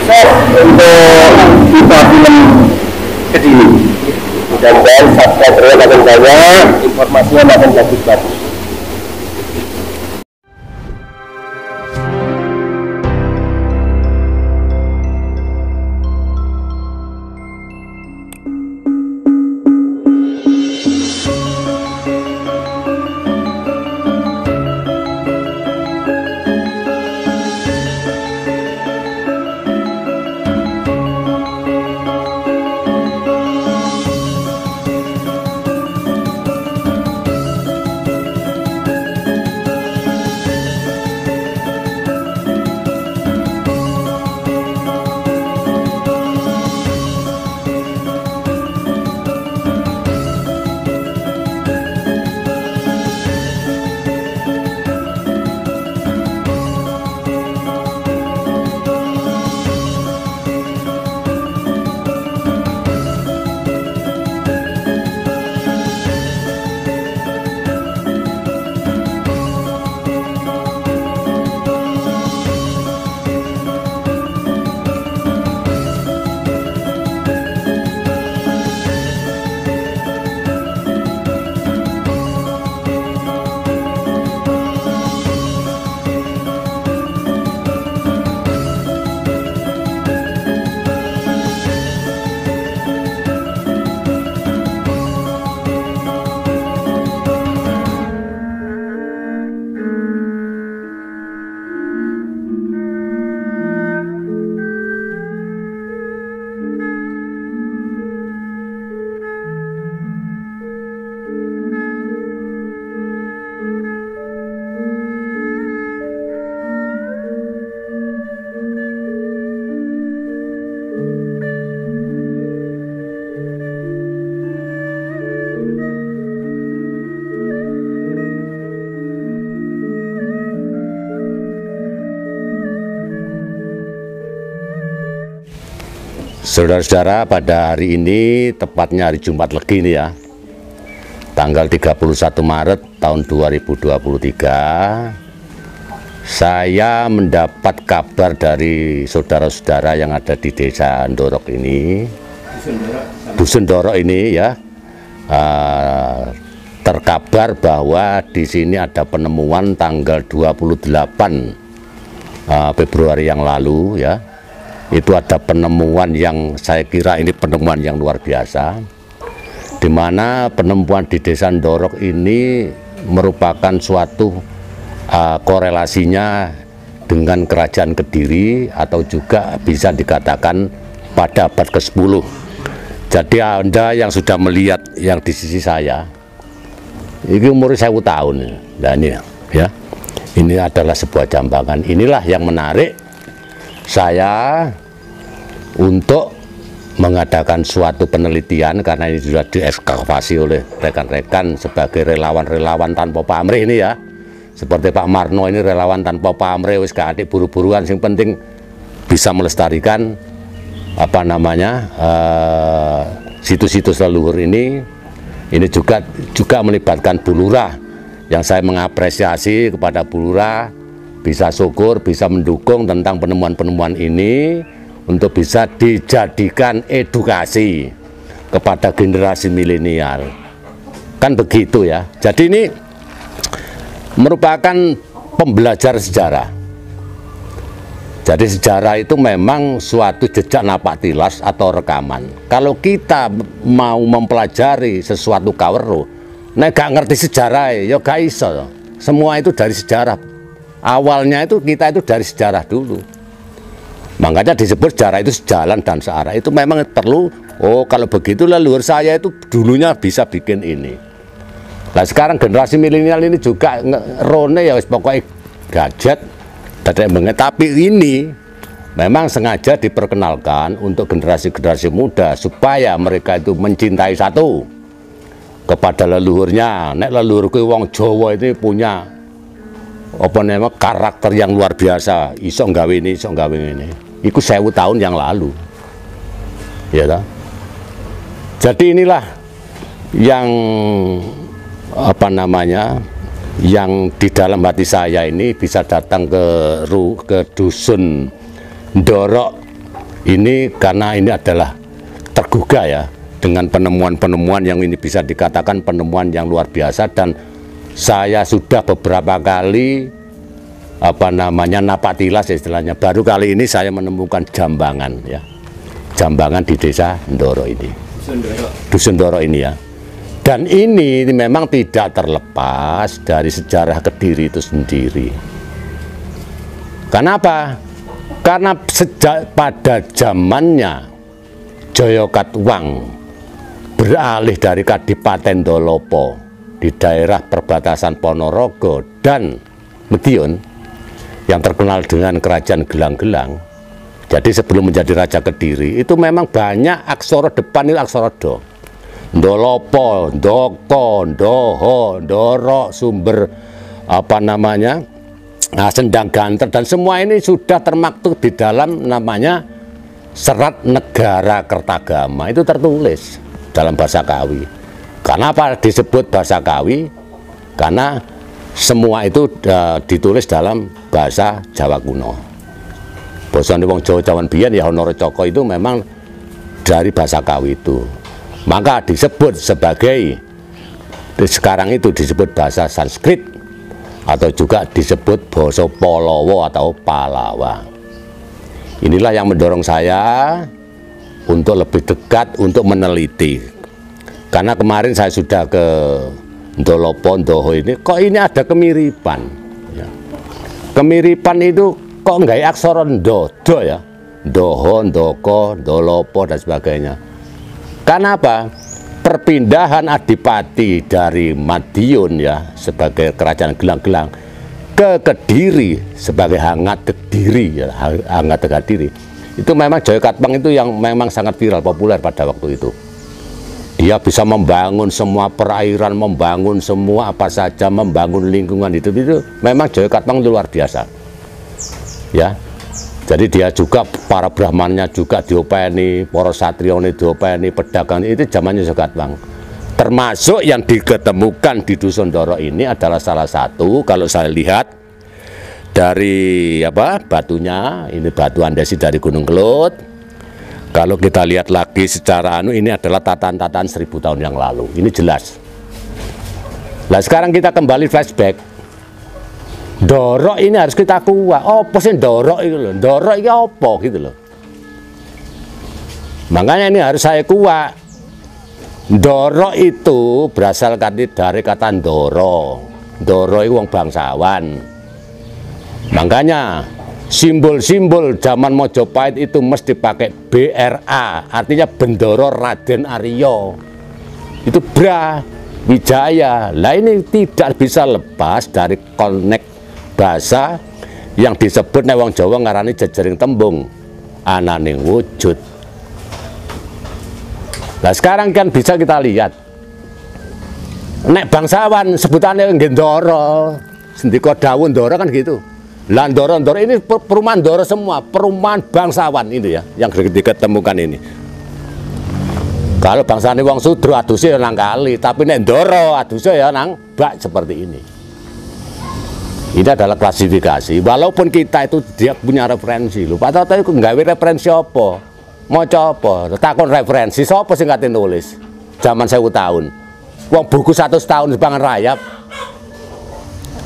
sukses untuk kita film Kediri. Mudah-mudahan subscriber makin banyak, informasinya makin bagus-bagus. Saudara-saudara, pada hari ini, tepatnya hari Jumat Legi ini ya, tanggal 31 Maret tahun 2023, saya mendapat kabar dari saudara-saudara yang ada di desa Ndorok ini, Dusun Ndorok ini ya, terkabar bahwa di sini ada penemuan tanggal 28 Februari yang lalu ya. Itu ada penemuan yang saya kira ini penemuan yang luar biasa, di mana penemuan di desa Ndorok ini merupakan suatu korelasinya dengan kerajaan Kediri, atau juga bisa dikatakan pada abad ke-10. Jadi Anda yang sudah melihat yang di sisi saya, ini umur 1000 tahun, nah ini ya, ini adalah sebuah jambangan. Inilah yang menarik saya untuk mengadakan suatu penelitian, karena ini sudah diekskavasi oleh rekan-rekan sebagai relawan-relawan tanpa pamrih ini ya, seperti Pak Marno ini relawan tanpa pamrih, wis gak adik buru-buruan, yang penting bisa melestarikan apa namanya situs-situs leluhur ini. Ini juga melibatkan Bu Lurah, yang saya mengapresiasi kepada Bu Lurah, bisa syukur, bisa mendukung tentang penemuan-penemuan ini untuk bisa dijadikan edukasi kepada generasi milenial. Kan begitu ya. Jadi ini merupakan pembelajar sejarah. Jadi sejarah itu memang suatu jejak napak tilas atau rekaman. Kalau kita mau mempelajari sesuatu kaweruh, nek gak ngerti sejarah ya gak iso. Semua itu dari sejarah. Awalnya itu kita itu dari sejarah dulu. Makanya disebut sejarah itu sejalan dan searah. Itu memang perlu, oh kalau begitu leluhur saya itu dulunya bisa bikin ini. Nah sekarang generasi milenial ini juga rone ya wis pokoknya gadget, tapi ini memang sengaja diperkenalkan untuk generasi-generasi muda supaya mereka itu mencintai satu kepada leluhurnya. Nek leluhurku wong Jawa ini punya apa namanya karakter yang luar biasa, iso nggawe ini, iso nggawe ini. Iku 1000 tahun yang lalu. Ya toh? Jadi inilah yang apa namanya, yang di dalam hati saya ini bisa datang ke dusun Ndorok Ini karena ini adalah tergugah ya dengan penemuan-penemuan yang ini bisa dikatakan penemuan yang luar biasa, dan saya sudah beberapa kali napak tilas istilahnya. Baru kali ini saya menemukan jambangan ya. Jambangan di desa Ndoro ini. Dusun Ndoro ini ya. Dan ini memang tidak terlepas dari sejarah Kediri itu sendiri. Kenapa? Karena sejak pada zamannya Joyokatwang beralih dari Kadipaten Dolopo di daerah perbatasan Ponorogo dan Medion yang terkenal dengan Kerajaan Gelang-Gelang. Jadi sebelum menjadi Raja Kediri itu memang banyak aksara depan itu aksara Do. Ndolopo, Ndoko, Ndoho, Ndoro, sumber Sendang Ganter, dan semua ini sudah termaktub di dalam namanya Serat Negara Kertagama, itu tertulis dalam bahasa Kawi. Kenapa disebut bahasa Kawi? Karena semua itu ditulis dalam bahasa Jawa kuno. Bosone wong Jawa jaman biyen ya Honoro Coko itu memang dari bahasa Kawi itu. Maka disebut sebagai, sekarang itu disebut bahasa Sanskrit, atau juga disebut basa Polowo atau Palawa. Inilah yang mendorong saya untuk lebih dekat untuk meneliti. Karena kemarin saya sudah ke Ndolopo, Ndoho ini, kok ini ada kemiripan. Ya. Kemiripan itu kok nggak aksara Ndodo ya, Ndoho, Ndoko, Ndolopo dan sebagainya. Kenapa? Perpindahan adipati dari Madiun ya sebagai kerajaan Gelang-Gelang ke Kediri sebagai Hangat Kediri ya, Hangat Kediri. Itu memang Joyokatwang itu yang memang sangat viral populer pada waktu itu. Dia bisa membangun semua perairan, membangun semua apa saja, membangun lingkungan itu memang Joyokatwang luar biasa. Ya. Jadi dia juga, para Brahmannya juga diopeni, para satrione diopeni, pedagang itu zamannya Joyokatwang. Termasuk yang diketemukan di Dusun Ndoro ini adalah salah satu, kalau saya lihat dari batunya, ini batu andesi dari Gunung Kelut. Kalau kita lihat lagi secara ini adalah tatanan-tatanan 1000 tahun yang lalu. Ini jelas. Nah sekarang kita kembali flashback. Ndoro ini harus kita kuat. Apa sih Ndoro itu loh? Ndoro ini apa gitu loh. Makanya ini harus saya kuat. Ndoro itu berasal dari kata Ndoro. Ndoro itu wong bangsawan. Makanya simbol-simbol zaman Mojopahit itu mesti pakai BRA, artinya Bendoro Raden Aryo. Itu Bra Wijaya. Lah ini tidak bisa lepas dari konek bahasa yang disebut nek wong Jawa ngarani jejering tembung ananing wujud. Nah sekarang kan bisa kita lihat nek bangsawan sebutannya Ndoro, sendika dawuh Ndoro kan gitu. Lah Ndoro ini perumahan Ndoro semua, perumahan bangsawan ini ya yang diketemukan ini. Kalau bangsane wong Sudra aduse ya nang kali, tapi nek Ndoro aduse ya nang bak seperti ini. Ini adalah klasifikasi, walaupun kita itu dia punya referensi. Lupa tahu itu nggawe referensi apa? Maca apa? Takon referensi sapa sing kate nulis? Zaman 1000 tahun. Wong buku 100 tahun sebangan rayap.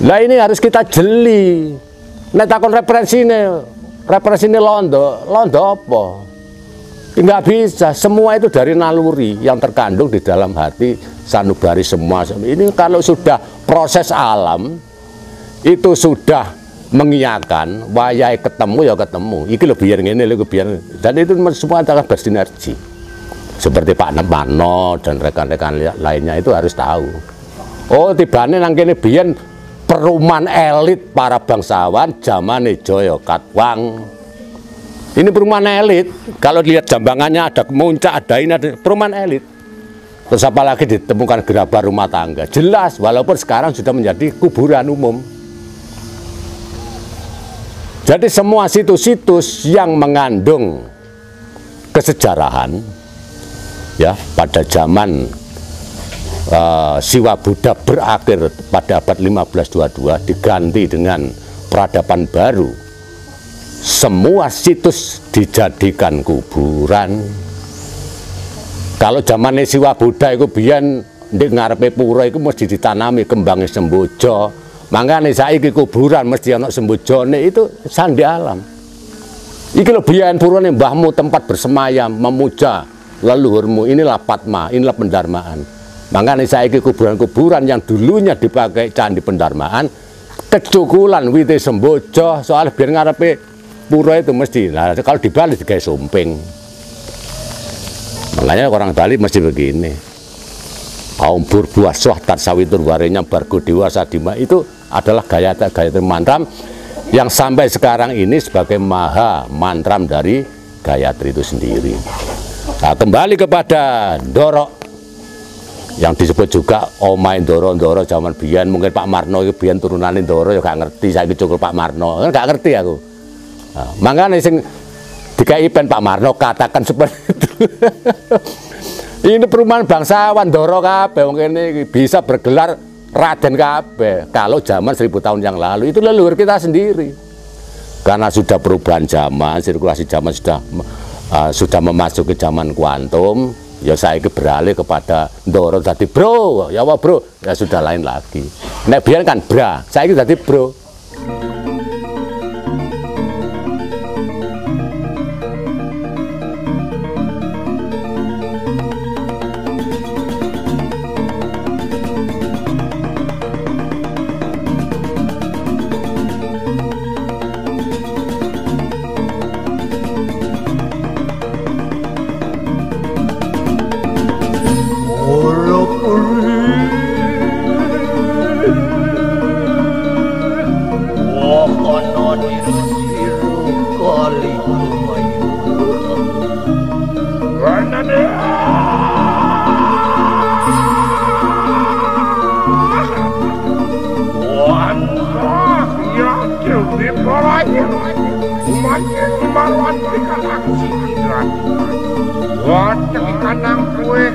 Lah ini harus kita jeli. Nek takon referensine londo apa? Enggak bisa, semua itu dari naluri yang terkandung di dalam hati sanubari semua. Ini kalau sudah proses alam itu sudah mengiyakan, wayai ketemu ya ketemu. Iki lho biar ngene lho biar. Dan itu semua adalah bersinergi. Seperti Pak Nemano dan rekan-rekan lainnya itu harus tahu. Oh, tibane nang kene biyen perumahan elit para bangsawan zamane Joyokatwang. Ini perumahan elit. Kalau lihat jambangannya ada muncak, ada ini, ada perumahan elit. Terus apalagi ditemukan gerabah rumah tangga. Jelas, walaupun sekarang sudah menjadi kuburan umum. Jadi semua situs-situs yang mengandung kesejarahan, ya pada zaman Siwa Buddha berakhir pada abad 1522 diganti dengan peradaban baru semua situs dijadikan kuburan. Kalau zaman Siwa Buddha itu biyen ndek ngarepe pura iku mesti ditanami kembangnya semboja. Mangkane saiki kuburan mesti ana sembojone, itu sandi alam. Iki lho biyen purane mbahmu tempat bersemayam, memuja leluhurmu, inilah Padma, inilah pendarmaan. Mangkane saiki kuburan-kuburan yang dulunya dipakai candi pendarmaan kecukulan wite semboja, soalnya biar ngarepe pura itu mesti. Nah, kalau di Bali digawe sumping. Makanya orang Bali mesti begini. Kaum burbuah swahtat sawitur warenya bargo dewasa dima, itu adalah Gayatri Mantram yang sampai sekarang ini sebagai maha mantram dari Gayatri itu sendiri. Nah, kembali kepada Ndoro yang disebut juga Omae Ndoro zaman biyen. Mungkin Pak Marno itu biyen turunane Ndoro ya gak ngerti, saiki cukup Pak Marno kan gak ngerti aku. Nah, makanya sing dikai pen Pak Marno katakan seperti itu. Ini perumahan bangsawan Ndoro kabeh wong kene bisa bergelar Raden kabeh kalau zaman 1000 tahun yang lalu. Itu leluhur kita sendiri. Karena sudah perubahan zaman, sirkulasi zaman sudah memasuki zaman kuantum, ya saya beralih kepada Ndoro tadi bro, ya apa bro, ya sudah lain lagi. Nek biar kan bra, saya tadi bro. Kanang kue